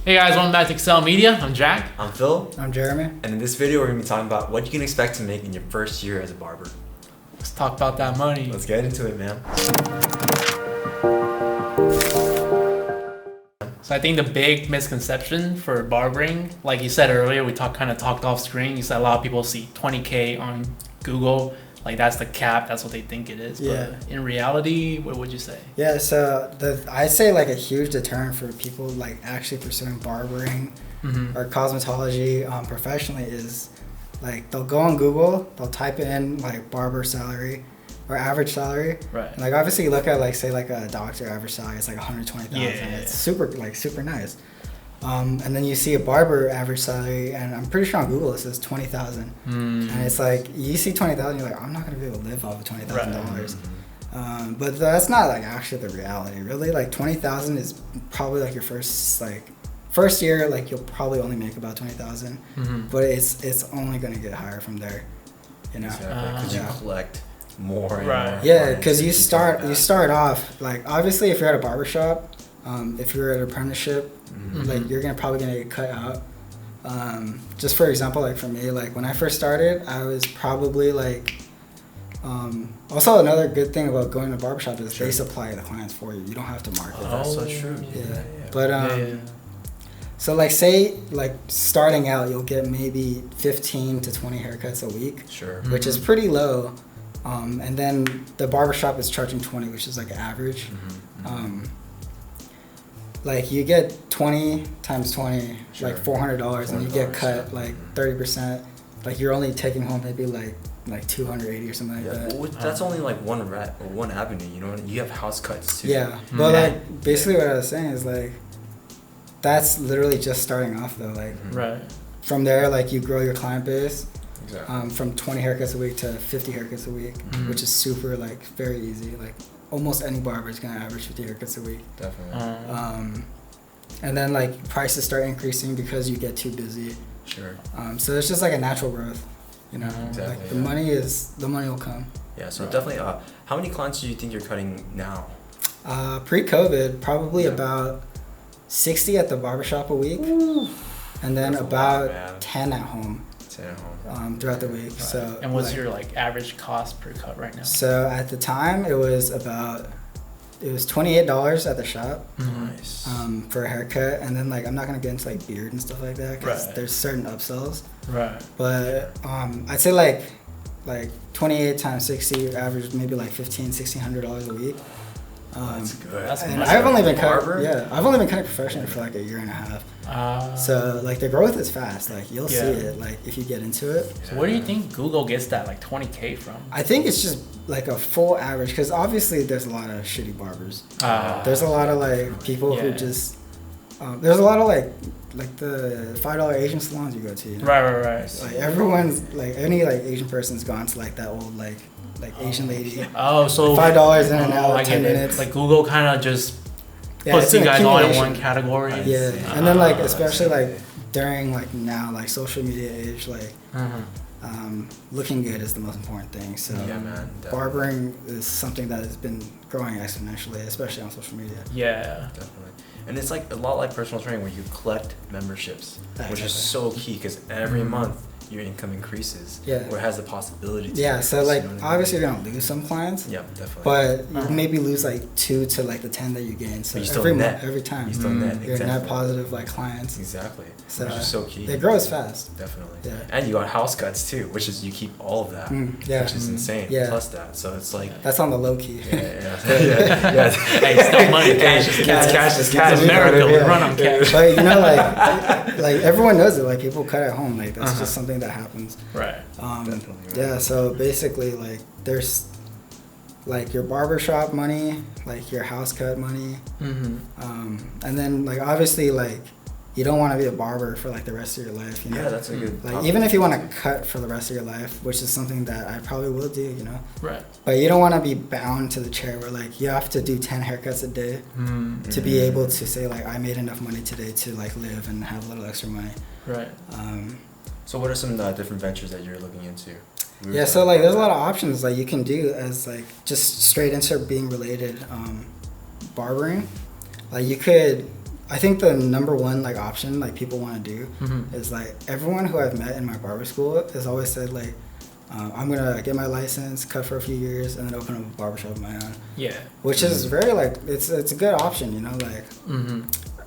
Hey guys, welcome back to Excel Media. I'm Jack. I'm Phil. I'm Jeremy. And in this video, we're going to be talking about what you can expect to make in your first year as a barber. Let's talk about that money. Let's get into it, man. So I think the big misconception for barbering, like you said earlier, we talked off screen. You said a lot of people see 20K on Google. Like that's the cap. That's what they think it is. Yeah. But in reality, what would you say? Yeah, so I'd say like a huge deterrent for people like actually pursuing barbering or cosmetology professionally is like they'll go on Google, they'll type in like barber salary or average salary. Right. And, like obviously you look at like say like a doctor average salary, it's like 120,000. Yeah. It's super nice. And then you see a barber average salary, and I'm pretty sure on Google it says 20,000. And it's like you see 20,000, you're like, I'm not gonna be able to live off of $20,000. But that's not like actually the reality. Really, like 20,000 is probably like your first year. Like you'll probably only make about 20,000, but it's only gonna get higher from there. You know, Because you collect more and Right. more. Yeah, because you start off like obviously if you're at a barber shop. If you're at an apprenticeship, like you're probably gonna get cut out. Just for example, like for me, like when I first started, I was probably like. Also, another good thing about going to a barbershop is they supply the clients for you. You don't have to market. That's so true. Yeah. But so like say like starting out, you'll get maybe 15 to 20 haircuts a week. Sure. Which is pretty low. And then the barbershop is charging 20, which is like average. Like you get 20 times 20, like $400, and you get cut like 30%. Like you're only taking home maybe like 280 or something like that. Well, that's only like one avenue. You know, you have house cuts too. Yeah, but like basically what I was saying is like that's literally just starting off though. Like from there, like you grow your client base. Exactly. From 20 haircuts a week to 50 haircuts a week, which is super like very easy. Like almost any barber is gonna average 50 haircuts a week. Definitely. And then like prices start increasing because you get too busy. Sure. So it's just like a natural growth, you know. Exactly, like the money will come. Yeah. So definitely. How many clients do you think you're cutting now? Pre-COVID, probably about 60 at the barbershop a week, and then about 10 at home. Throughout the week. So and what's your like average cost per cut right now? So at the time it was $28 at the shop. Nice. For a haircut, and then like I'm not gonna get into like beard and stuff like that because there's certain upsells. Right. But I'd say like 28 times 60 average maybe like $1,500-$1,600 a week. That's good. And I've only been cutting professionally for like a year and a half. So like the growth is fast. Like you'll see it like if you get into it. So where do you think Google gets that like 20K from? I think it's just like a full average because obviously there's a lot of shitty barbers. There's a lot of like people who just there's a lot of like the $5 Asian salons you go to. You know? Right. Like everyone's like any like Asian person's gone to like that old like Asian lady. Oh, so $5 in and out, 10 minutes. Like Google kind of just puts you guys all in one category. Yeah, and then like especially like during like now like social media age, like looking good is the most important thing. So barbering is something that has been growing exponentially, especially on social media. Yeah, definitely. And it's like a lot like personal training where you collect memberships, which is so key because every month your income increases. Or has the possibility to increase, so like I obviously you're gonna lose some clients. Yeah, definitely. But you maybe lose like 2 to like the 10 that you gain. So every time you still net. You're net positive like clients. Exactly. So which is so key. It grows fast. Definitely. Yeah. And you got house cuts too, which is you keep all of that. Which is insane. Yeah. Plus that. So it's like that's on the low key. Yeah. Hey, it's still money. Cash is cash. Cash is cash. It's America. We run on cash. But you know, like everyone knows it. Like people cut at home. Like that's just something that happens. Right. Yeah. So basically, like there's like your barbershop money, like your house cut money, and then like obviously like you don't want to be a barber for like the rest of your life. You know? Yeah, that's a good. Like even if you want to cut for the rest of your life, which is something that I probably will do. You know. Right. But you don't want to be bound to the chair where like you have to do 10 haircuts a day to be able to say like I made enough money today to like live and have a little extra money. Right. So what are some different ventures that you're looking into? Yeah, so like there's a lot of options like you can do as like just straight into being related barbering. Like you could I think the number one like option like people want to do is like everyone who I've met in my barber school has always said like I'm gonna get my license, cut for a few years, and then open up a barbershop of my own. Yeah. Which is very like it's a good option, you know. Like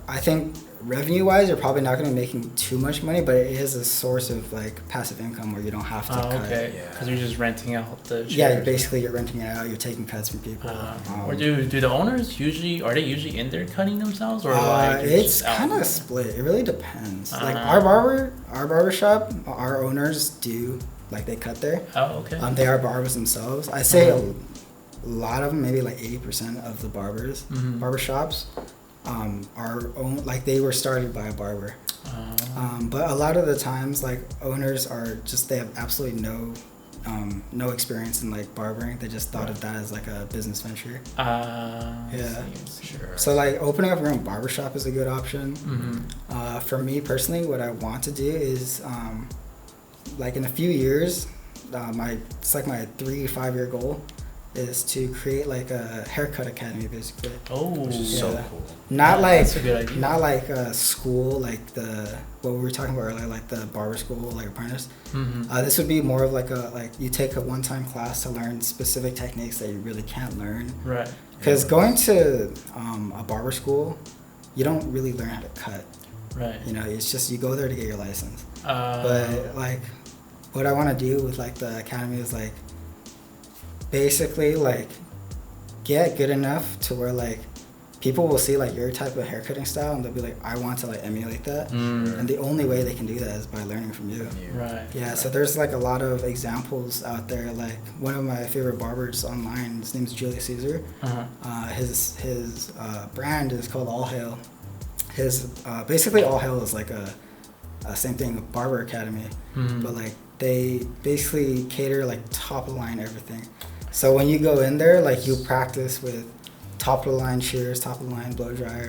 I think revenue wise, you're probably not gonna be making too much money, but it is a source of like passive income where you don't have to cut. Okay. Because you're just renting out the chairs. Yeah, basically you're renting it out. You're taking cuts from people. Or do the owners usually are they usually in there cutting themselves or like it's kind of split. It really depends. Like our barber shop, our owners do. Like they cut there. Oh, okay. They are barbers themselves. I'd say a lot of them, maybe like 80% of the barbers, barber shops, are own, like they were started by a barber. But a lot of the times, like owners are just they have absolutely no experience in like barbering. They just thought of that as like a business venture. Yeah. Sure. So like opening up your own barber shop is a good option. For me personally, what I want to do is. Like in a few years, it's like my 3-5 year goal is to create like a haircut academy basically. Oh, so cool. Not like that's a good idea. Not like a school like what we were talking about earlier, like the barber school, like apprentice. This would be more of like you take a one-time class to learn specific techniques that you really can't learn. Right. Because going to a barber school, you don't really learn how to cut. Right. You know, it's just you go there to get your license. But like what I want to do with like the academy is like basically like get good enough to where like people will see like your type of haircutting style and they'll be like, I want to like emulate that. And the only way they can do that is by learning from you. Right. Yeah, so there's like a lot of examples out there. Like one of my favorite barbers online, his name is Julius Caesar. His brand is called All Hail. His basically All Hail is like a same thing, a barber academy, but like they basically cater like top of the line everything. So when you go in there, like you practice with top of the line shears, top of the line blow dryer,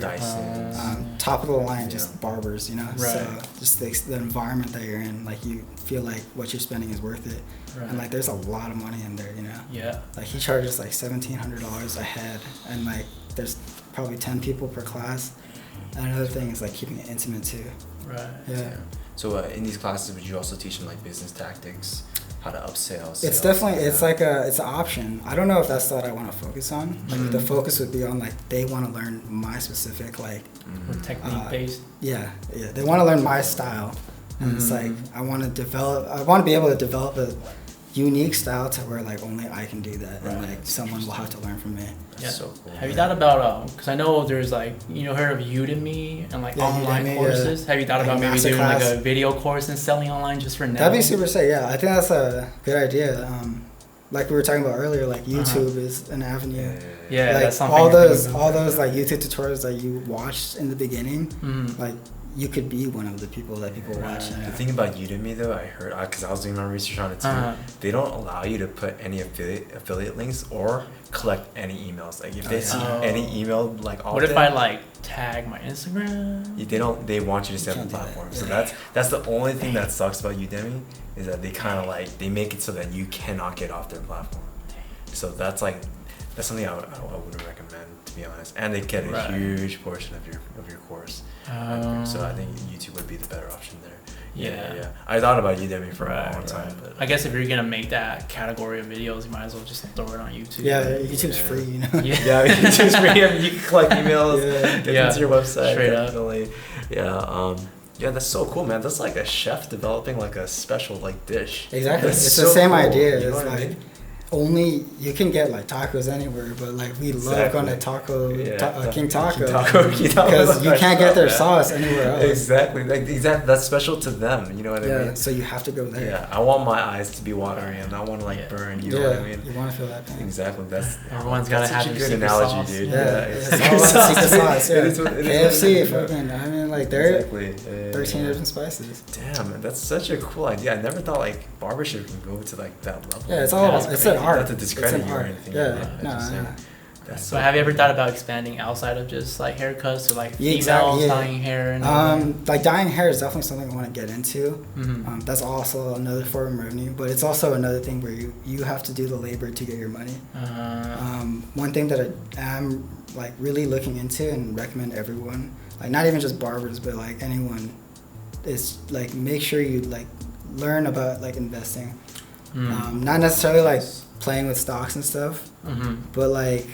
top of the line just barbers, you know. Right. So just the environment that you're in, like you feel like what you're spending is worth it. Right. And like there's a lot of money in there, you know. Yeah. Like he charges like $1,700 a head, and like there's probably 10 people per class. And another thing is like keeping it intimate too. Right. Yeah. So in these classes, would you also teach them like business tactics, how to upsell? Sales, it's definitely it's like it's an option. I don't know if that's what I want to focus on. Like the focus would be on like they want to learn my specific like technique based. Yeah. They want to learn my style, and it's like I want to be able to develop a unique style to where like only I can do that, and like someone will have to learn from me. Yeah. So cool. Have you thought about because I know there's like heard of Udemy and like online courses. Have you thought about maybe doing like a video course and selling online just for now? That'd be super sick. Yeah, I think that's a good idea. Like we were talking about earlier, like YouTube is an avenue. Yeah, like that's something. All those like YouTube tutorials that you watched in the beginning, like you could be one of the people that people watch. The thing about Udemy though, I heard because I was doing my research on it too. They don't allow you to put any affiliate links or collect any emails. Like if they see any email like what if I like tag my Instagram? They want you to set up the platform. So that's the only thing that sucks about Udemy is that they kind of like they make it so that you cannot get off their platform. So that's something I wouldn't recommend, to be honest. And they get a huge portion of your course. So I think YouTube would be the better option there. Yeah. I thought about Udemy for a long time. But I guess if you're gonna make that category of videos, you might as well just throw it on YouTube. Yeah, YouTube's free, you know. Yeah, YouTube's free. I mean, you can collect emails, get them to your website. Straight definitely. Up. Yeah, that's so cool, man. That's like a chef developing like a special like dish. Exactly. It's the same idea. It's like only you can get like tacos anywhere, but like we love going to King Taco because you can't get their sauce anywhere else. Exactly, that's special to them. You know what I mean? So you have to go there. Yeah, I want my eyes to be watering, and I want to like burn. You know what I mean? You want to feel that pain. Exactly. Everyone's gotta have a good analogy, sauce. dude. It's all about secret sauce. KFC, fucking. I mean, like they're 13 different spices. Damn, man, that's such a cool idea. I never thought like barbershop can go to like that level. Yeah, it's all it's an art. Not to discredit you or anything. But have you ever thought about expanding outside of just like haircuts or like females dyeing hair? And like dyeing hair is definitely something I want to get into. That's also another form of revenue, but it's also another thing where you have to do the labor to get your money. One thing that I am like really looking into and recommend everyone like not even just barbers, but like anyone, is like make sure you like learn about like investing. Not necessarily like playing with stocks and stuff, but like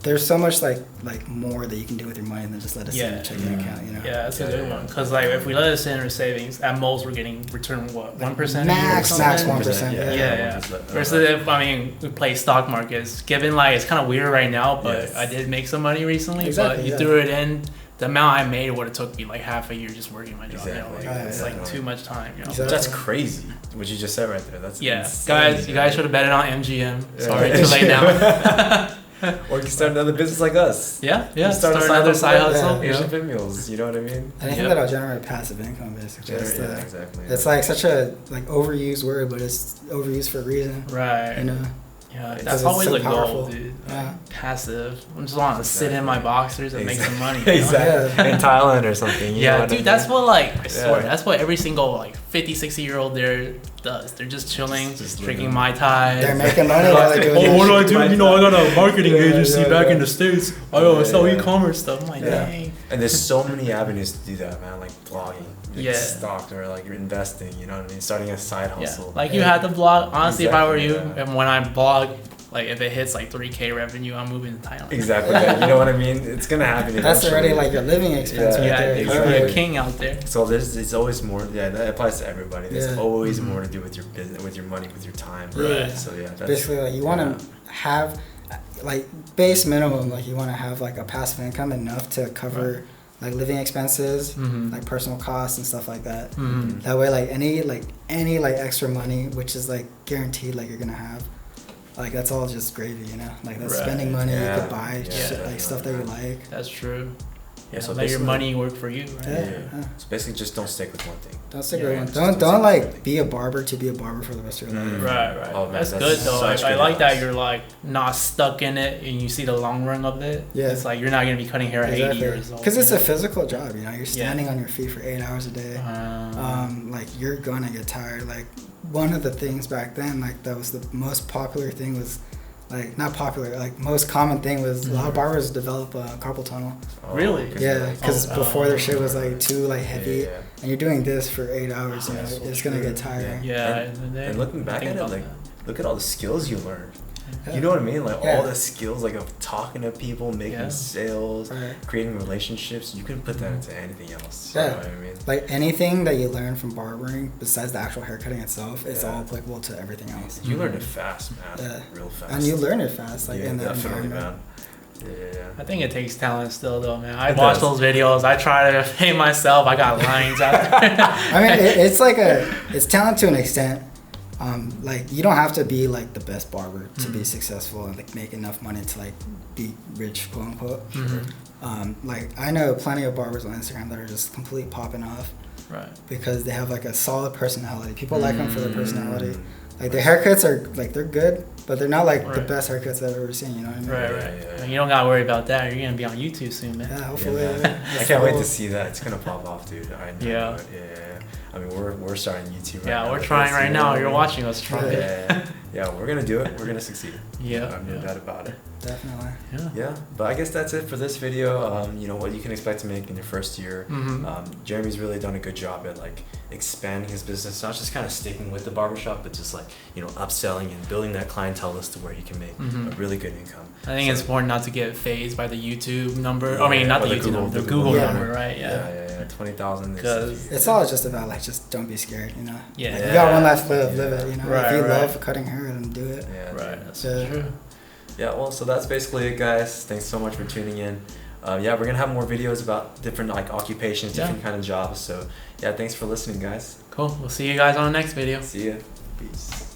there's so much like more that you can do with your money than just let it sit in a checking account, you know. Yeah, that's a good one. Because like if we let it sit in our savings, at most we're getting return what 1%. Max 1%. Yeah. Versus if we play stock markets, given like it's kind of weird right now, but I did make some money recently. Exactly, but you threw it in. The amount I made would have took me like half a year just working my job. Exactly. You know, like, it's like too much time. You know? Exactly. That's crazy. What you just said right there. That's insane, you guys should have betted on MGM. Sorry, too late now. Or you can start another business like us. Yeah. Start another side hustle. Asian fit meals. You know what I mean? Anything that'll generate passive income, basically. Exactly. It's like such a like overused word, but it's overused for a reason. Right. You know. Yeah, that's always so a goal, powerful. dude. Yeah. Passive. I just want to sit in my boxers and make some money. You know? Exactly. In Thailand or something. You know what dude, I mean? that's what I swear, that's what every single like 50, 60-year-old there does. They're just chilling, just drinking Mai Tai. They're making money while they're doing what do I shit. do? You know, I got a marketing agency back in the States. I sell e-commerce stuff. I'm like, dang. And there's so many avenues to do that, man. Like blogging, like Yeah. stock, or like you're investing. You know what I mean? Starting a side Yeah. hustle. Like you had to blog. Honestly, if I were you, Exactly, and when I blog, like if it hits like 3K revenue, I'm moving to Thailand. Exactly. Yeah, you know what I mean? It's gonna happen. That's already eventually. like your living expense right Yeah, there. you're exactly. a king out there. So there's always more. Yeah, that applies to everybody. There's Yeah. always more to do with your business, with your money, with your time. Right. So yeah, that's Basically, like you want to have like base minimum, like you want to have like a passive income enough to cover like living expenses, like personal costs and stuff like that. That way, like any extra money, which is like guaranteed, like you're gonna have. Like that's all just gravy, you know. Like that's spending money, you could buy shit, like stuff that you like. That's true. Yeah, so let your money work for you. Right? Yeah. So basically, just don't stick with one thing. Don't stick Yeah, with one. Don't like be a barber to be a barber for the rest of your life. Right. Oh, man, that's that's good though. such I good like that advice. you're like not stuck in it and you see the long run of it. Yeah. It's like you're not gonna be cutting hair at 80 years old. Because it's a physical job, you know. You're standing on your feet for 8 hours a day. Like you're gonna get tired. Like one of the things back then, like that was the most popular thing was. Like not popular, like most common thing was a lot of barbers develop carpal tunnel. Really? Yeah, because before their shit was like too like heavy, Yeah. and you're doing this for 8 hours, you know, it's gonna get tiring. Yeah. And looking back at it, like look at all the skills you learned. Yeah. You know what I mean? Like Yeah. all the skills, like of talking to people, making sales, Right. creating relationships. You can put that into anything else. Yeah. You know what I mean? Like anything that you learn from barbering, besides the actual haircutting itself, it's all applicable to everything else. You learned it fast, man. Yeah. Real fast. And you learn it fast, like in that definitely, environment. man. Yeah. I think it takes talent still though, man. I It watch does. those videos. I try to paint myself. I got lines out there. I mean, it's talent to an extent. Like you don't have to be like the best barber to be successful and like make enough money to like be rich, quote unquote. Like I know plenty of barbers on Instagram that are just completely popping off Right. because they have like a solid personality. People like them for their personality. Like their haircuts are like they're good, but they're not like the best haircuts I've ever seen. You know what I mean? Right. Yeah. And you don't gotta worry about that. You're gonna be on YouTube soon, man. Yeah, hopefully. Yeah, man. I can't wait to see that. It's gonna pop off, dude. I know Yeah. it. Yeah. I mean, we're starting YouTube. Yeah, right now. we're trying right now. You're watching us try. Yeah, we're gonna do it. We're gonna succeed. Yeah. I'm no doubt about it. Definitely. Yeah, but I guess that's it for this video. You know what you can expect to make in your first year. Jeremy's really done a good job at like expanding his business, not just kind of sticking with the barbershop, but just like upselling and building that clientele list to where he can make a really good income. I think it's important not to get phased by the YouTube number. Yeah, I mean, not or the YouTube number, the Google number, right? Yeah. 20,000. Because It's all just about like just don't be scared, you know. Yeah. Like, you got one last live it, you know. Right, if you right. love cutting hair, then do it. Yeah, right, that's Yeah. true. Yeah, well, so that's basically it, guys. Thanks so much for tuning in. We're gonna have more videos about different like occupations, different kind of jobs. So yeah, thanks for listening, guys. Cool. We'll see you guys on the next video. See ya. Peace.